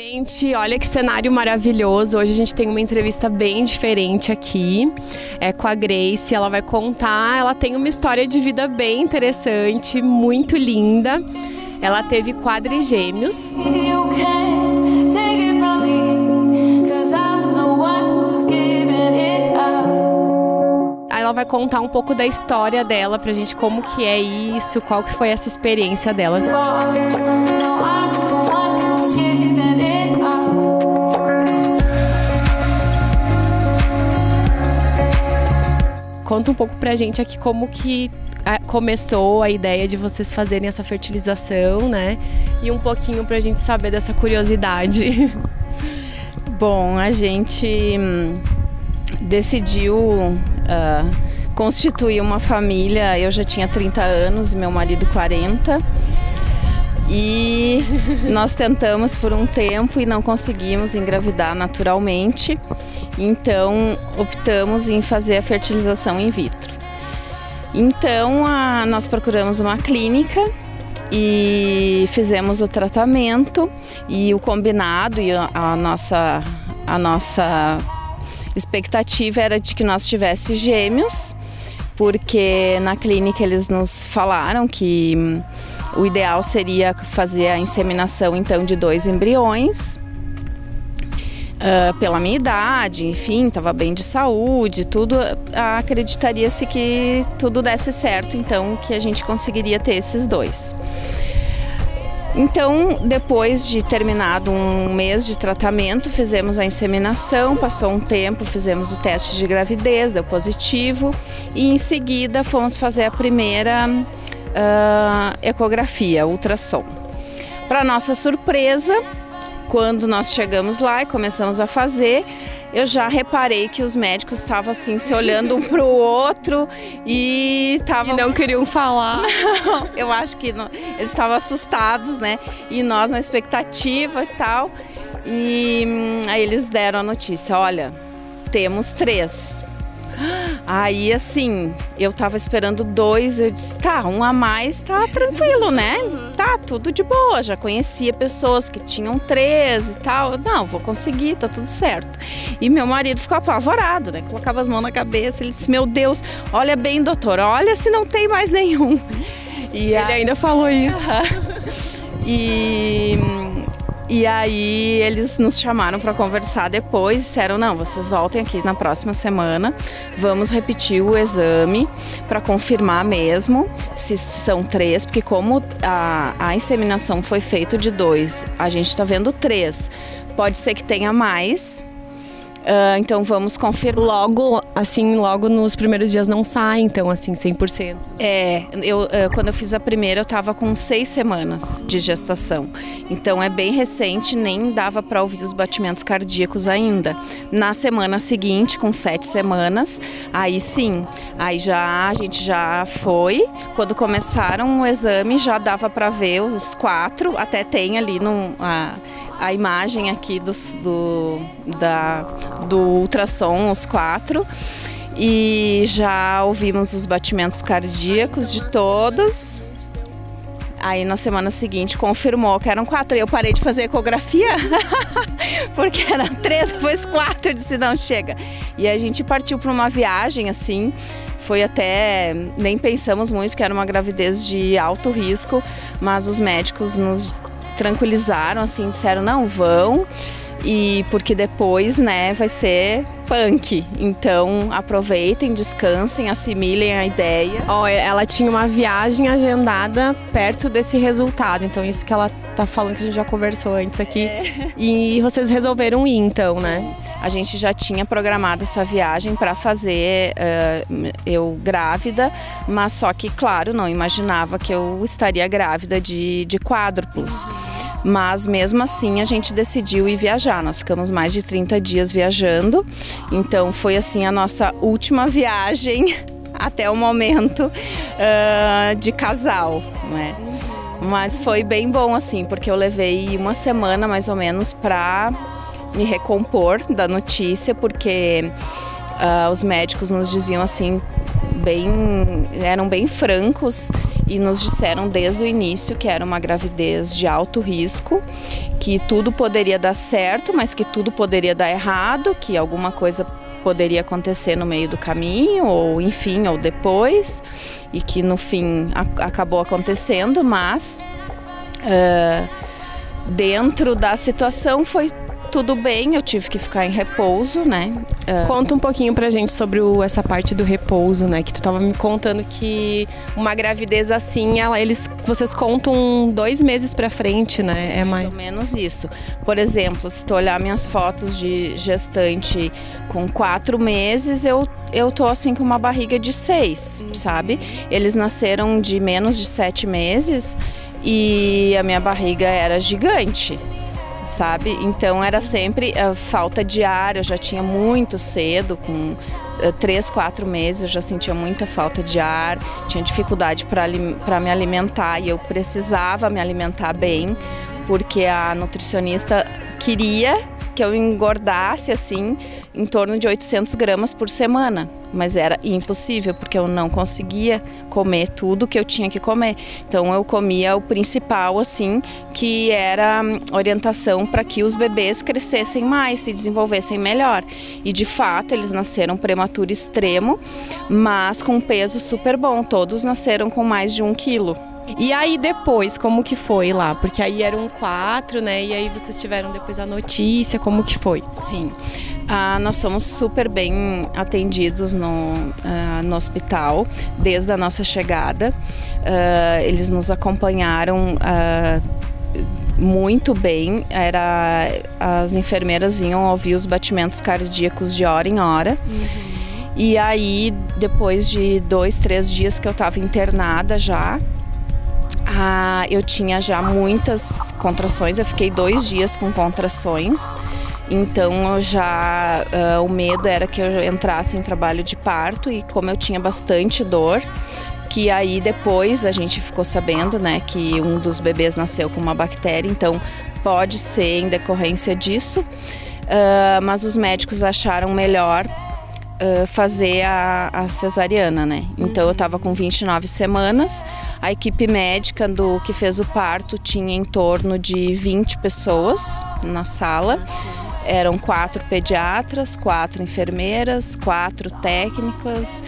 Gente, olha que cenário maravilhoso. Hoje a gente tem uma entrevista bem diferente aqui. É com a Grace, ela vai contar. Ela tem uma história de vida bem interessante, muito linda. Ela teve quadrigêmeos. Ela vai contar um pouco da história dela pra gente, como que é isso, qual que foi essa experiência dela. Conta um pouco pra gente aqui como que começou a ideia de vocês fazerem essa fertilização, né? E um pouquinho pra gente saber dessa curiosidade. Bom, a gente decidiu constituir uma família. Eu já tinha 30 anos e meu marido 40. E nós tentamos por um tempo e não conseguimos engravidar naturalmente. Então optamos em fazer a fertilização in vitro. Então nós procuramos uma clínica e fizemos o tratamento e o combinado, e a nossa expectativa era de que nós tivéssemos gêmeos, porque na clínica eles nos falaram que o ideal seria fazer a inseminação então de 2 embriões. Pela minha idade, enfim, estava bem de saúde, tudo, acreditaria-se que tudo desse certo, então que a gente conseguiria ter esses 2. Então, depois de terminado um mês de tratamento, fizemos a inseminação, passou um tempo, fizemos o teste de gravidez, deu positivo, e em seguida fomos fazer a primeira ecografia, ultrassom. Para nossa surpresa, quando nós chegamos lá e começamos a fazer, eu já reparei que os médicos estavam assim se olhando um para o outro e não queriam falar. Não, eu acho que não, eles estavam assustados, né? E nós na expectativa e tal. E aí eles deram a notícia: olha, temos 3. Aí assim, eu tava esperando 2, eu disse, tá, um a mais tá tranquilo, né? Tá, tudo de boa, já conhecia pessoas que tinham 3 e tal. Não, vou conseguir, tá tudo certo. E meu marido ficou apavorado, né? Colocava as mãos na cabeça, ele disse, meu Deus, olha bem, doutor, olha se não tem mais nenhum. E ele ainda falou isso. E aí eles nos chamaram para conversar depois, disseram, não, vocês voltem aqui na próxima semana, vamos repetir o exame para confirmar mesmo se são 3, porque como a inseminação foi feita de 2, a gente está vendo 3, pode ser que tenha mais. Então vamos confirmar. Logo nos primeiros dias não sai, então assim, 100%. Quando eu fiz a primeira eu estava com 6 semanas de gestação. Então é bem recente, nem dava para ouvir os batimentos cardíacos ainda. Na semana seguinte, com 7 semanas, aí sim, aí a gente já foi. Quando começaram o exame já dava para ver os 4, até tem ali a imagem aqui do ultrassom, os 4, e já ouvimos os batimentos cardíacos de todos. Aí na semana seguinte confirmou que eram 4, e eu parei de fazer ecografia, porque eram 3, depois 4, eu disse, não, chega. E a gente partiu para uma viagem assim, foi até, nem pensamos muito, porque era uma gravidez de alto risco, mas os médicos nos tranquilizaram, assim, disseram, não, vão, e porque depois, né, vai ser punk, então aproveitem, descansem, assimilem a ideia. Ela tinha uma viagem agendada perto desse resultado, então isso que ela tá falando, que a gente já conversou antes aqui, e vocês resolveram ir então, né? A gente já tinha programado essa viagem para fazer eu grávida, mas só que, claro, não imaginava que eu estaria grávida de quádruplos. Mas mesmo assim a gente decidiu ir viajar. Nós ficamos mais de 30 dias viajando, então foi assim a nossa última viagem até o momento de casal, né? Mas foi bem bom assim, porque eu levei uma semana mais ou menos para me recompor da notícia, porque os médicos nos diziam assim, eram bem francos e nos disseram desde o início que era uma gravidez de alto risco, que tudo poderia dar certo, mas que tudo poderia dar errado, que alguma coisa poderia acontecer no meio do caminho, ou enfim, ou depois, e que no fim acabou acontecendo, mas dentro da situação foi tudo bem, eu tive que ficar em repouso, né? Conta um pouquinho pra gente sobre essa parte do repouso, né? Que tu tava me contando que uma gravidez assim, vocês contam 2 meses pra frente, né? É mais ou menos isso. Por exemplo, se tu olhar minhas fotos de gestante com 4 meses, eu tô assim com uma barriga de 6, sabe? Eles nasceram de menos de 7 meses e a minha barriga era gigante, sabe? Então era sempre falta de ar, eu já tinha muito cedo, com 3, 4 meses eu já sentia muita falta de ar, tinha dificuldade para me alimentar e eu precisava me alimentar bem, porque a nutricionista queria que eu engordasse assim em torno de 800 gramas por semana, mas era impossível porque eu não conseguia comer tudo que eu tinha que comer. Então eu comia o principal assim, que era orientação para que os bebês crescessem mais, se desenvolvessem melhor. E de fato eles nasceram prematuro extremo, mas com peso super bom. Todos nasceram com mais de 1 quilo. E aí depois, como que foi lá? Porque aí eram 4, né? E aí vocês tiveram depois a notícia, como que foi? Sim, nós fomos super bem atendidos no hospital, desde a nossa chegada. Eles nos acompanharam muito bem, as enfermeiras vinham ouvir os batimentos cardíacos de hora em hora. E aí, depois de 2, 3 dias que eu estava internada já, eu tinha já muitas contrações, eu fiquei 2 dias com contrações, então o medo era que eu entrasse em trabalho de parto, e como eu tinha bastante dor, que aí depois a gente ficou sabendo, né, que um dos bebês nasceu com uma bactéria, então pode ser em decorrência disso, mas os médicos acharam melhor fazer a cesariana, né? Então eu estava com 29 semanas, a equipe médica que fez o parto tinha em torno de 20 pessoas na sala. Eram 4 pediatras, 4 enfermeiras, 4 técnicas,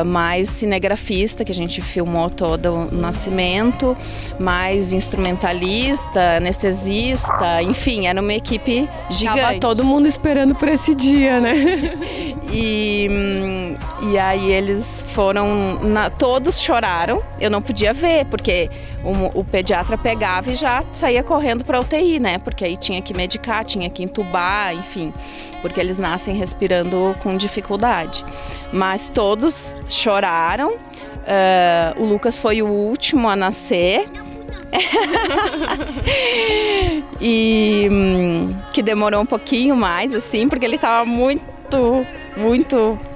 mais cinegrafista, que a gente filmou todo o nascimento, mais instrumentalista, anestesista, enfim, era uma equipe gigante. Tava todo mundo esperando por esse dia, né? E aí eles foram, todos choraram, eu não podia ver, porque o pediatra pegava e já saía correndo para a UTI, né? Porque aí tinha que medicar, tinha que entubar, enfim, porque eles nascem respirando com dificuldade. Mas todos choraram, o Lucas foi o último a nascer, e que demorou um pouquinho mais, assim, porque ele estava muito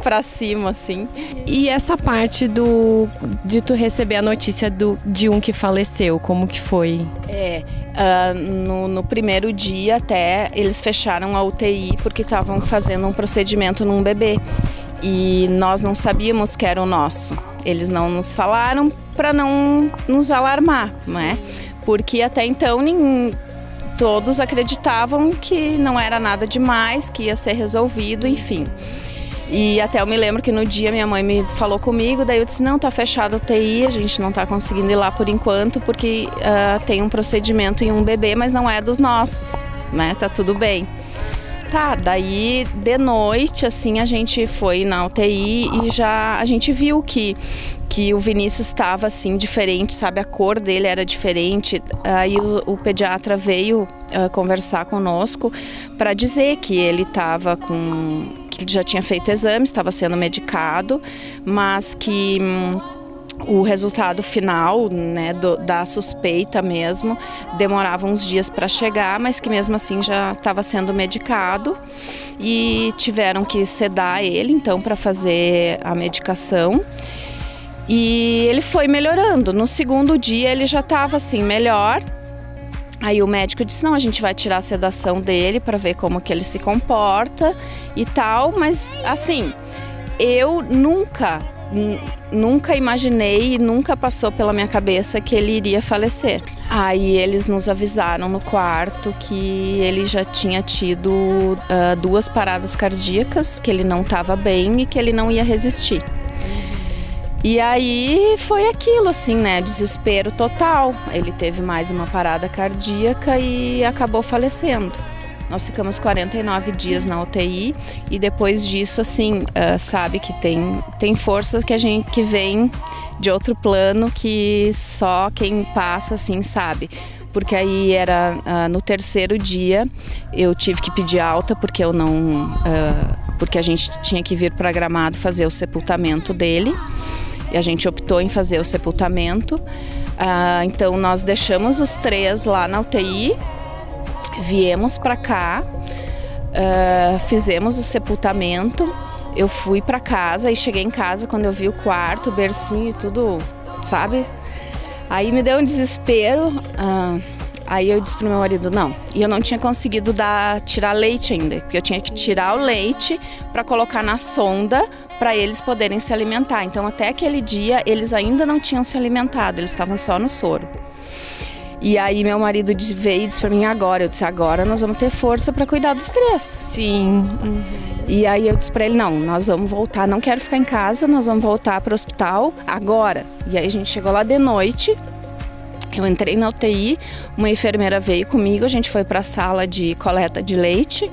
pra cima, assim. E essa parte de tu receber a notícia de um que faleceu, como que foi? No primeiro dia até eles fecharam a UTI porque estavam fazendo um procedimento num bebê e nós não sabíamos que era o nosso. Eles não nos falaram para não nos alarmar, né? Porque até então todos acreditavam que não era nada demais, que ia ser resolvido, enfim. E até eu me lembro que no dia minha mãe me falou comigo, daí eu disse, não, tá fechada a UTI, a gente não tá conseguindo ir lá por enquanto, porque tem um procedimento em um bebê, mas não é dos nossos, né? Tá tudo bem. Tá, daí de noite, assim, a gente foi na UTI e já a gente viu que o Vinícius estava assim diferente, sabe, a cor dele era diferente. Aí o pediatra veio conversar conosco para dizer que ele estava que já tinha feito exames, estava sendo medicado, mas que o resultado final, né, da suspeita mesmo, demorava uns dias para chegar, mas que mesmo assim já estava sendo medicado e tiveram que sedar ele, então, para fazer a medicação. E ele foi melhorando. No segundo dia ele já estava assim melhor. Aí o médico disse, não, a gente vai tirar a sedação dele para ver como que ele se comporta e tal, mas assim, eu nunca nunca imaginei e nunca passou pela minha cabeça que ele iria falecer. Aí eles nos avisaram no quarto que ele já tinha tido 2 paradas cardíacas, que ele não estava bem e que ele não ia resistir. E aí foi aquilo, assim, né? Desespero total. Ele teve mais uma parada cardíaca e acabou falecendo. Nós ficamos 49 dias na UTI e depois disso, assim, sabe que tem forças que vem de outro plano que só quem passa, assim, sabe. Porque aí era no 3º dia eu tive que pedir alta porque eu não, porque a gente tinha que vir para Gramado fazer o sepultamento dele. E a gente optou em fazer o sepultamento. Então nós deixamos os 3 lá na UTI, viemos para cá, fizemos o sepultamento. Eu fui para casa e cheguei em casa quando eu vi o quarto, o bercinho e tudo, sabe? Aí me deu um desespero. Aí eu disse pro meu marido, não. E eu não tinha conseguido tirar leite ainda, porque eu tinha que tirar o leite para colocar na sonda para eles poderem se alimentar. Então até aquele dia eles ainda não tinham se alimentado, eles estavam só no soro. E aí meu marido veio e disse para mim, agora. Eu disse, agora nós vamos ter força para cuidar dos 3. Sim. E aí eu disse para ele, não, nós vamos voltar, não quero ficar em casa, nós vamos voltar para o hospital agora. E aí a gente chegou lá de noite. Eu entrei na UTI, uma enfermeira veio comigo, a gente foi para a sala de coleta de leite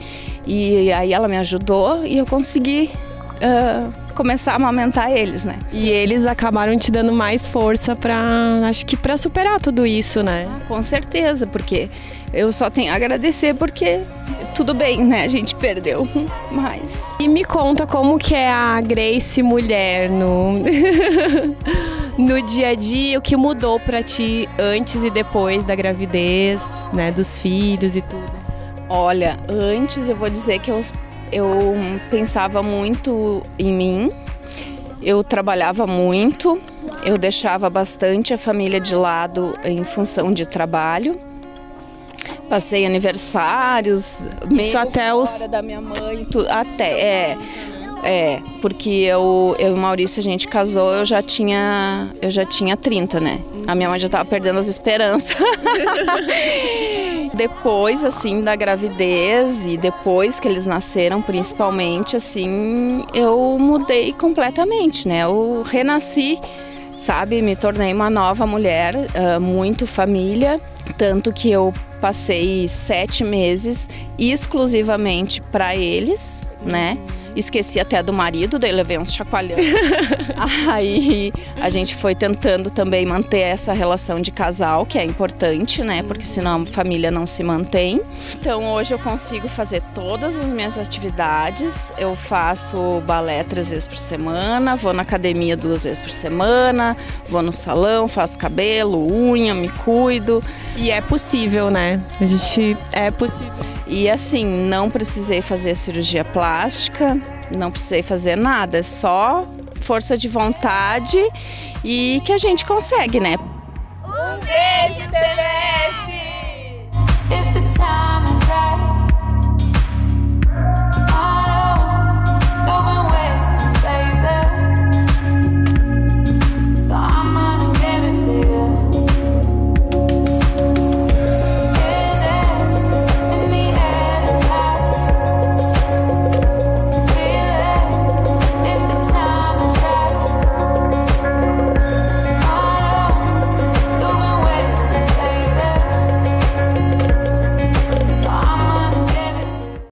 e aí ela me ajudou e eu consegui começar a amamentar eles, né? E eles acabaram te dando mais força acho que para superar tudo isso, né? Com certeza, porque eu só tenho a agradecer porque tudo bem, né? A gente perdeu, mas... E me conta como que é a Grace mulher no dia a dia, o que mudou para ti antes e depois da gravidez, né? Dos filhos e tudo. Olha, antes eu vou dizer que eu pensava muito em mim, eu trabalhava muito, eu deixava bastante a família de lado em função de trabalho. Passei aniversários, isso até fora da minha mãe, porque eu e o Maurício, a gente casou, eu já tinha 30, né? A minha mãe já estava perdendo as esperanças. Depois, assim, da gravidez e depois que eles nasceram, principalmente, assim, eu mudei completamente, né? Eu renasci, sabe? Me tornei uma nova mulher, muito família, tanto que eu passei 7 meses exclusivamente para eles, né? Esqueci até do marido, daí levei uns chacoalhões. Aí a gente foi tentando também manter essa relação de casal, que é importante, né? Porque senão a família não se mantém. Então hoje eu consigo fazer todas as minhas atividades. Eu faço balé 3 vezes por semana, vou na academia 2 vezes por semana, vou no salão, faço cabelo, unha, me cuido. E é possível, né? É possível. E assim, não precisei fazer cirurgia plástica, não precisei fazer nada, só força de vontade e que a gente consegue, né? Um beijo, TV!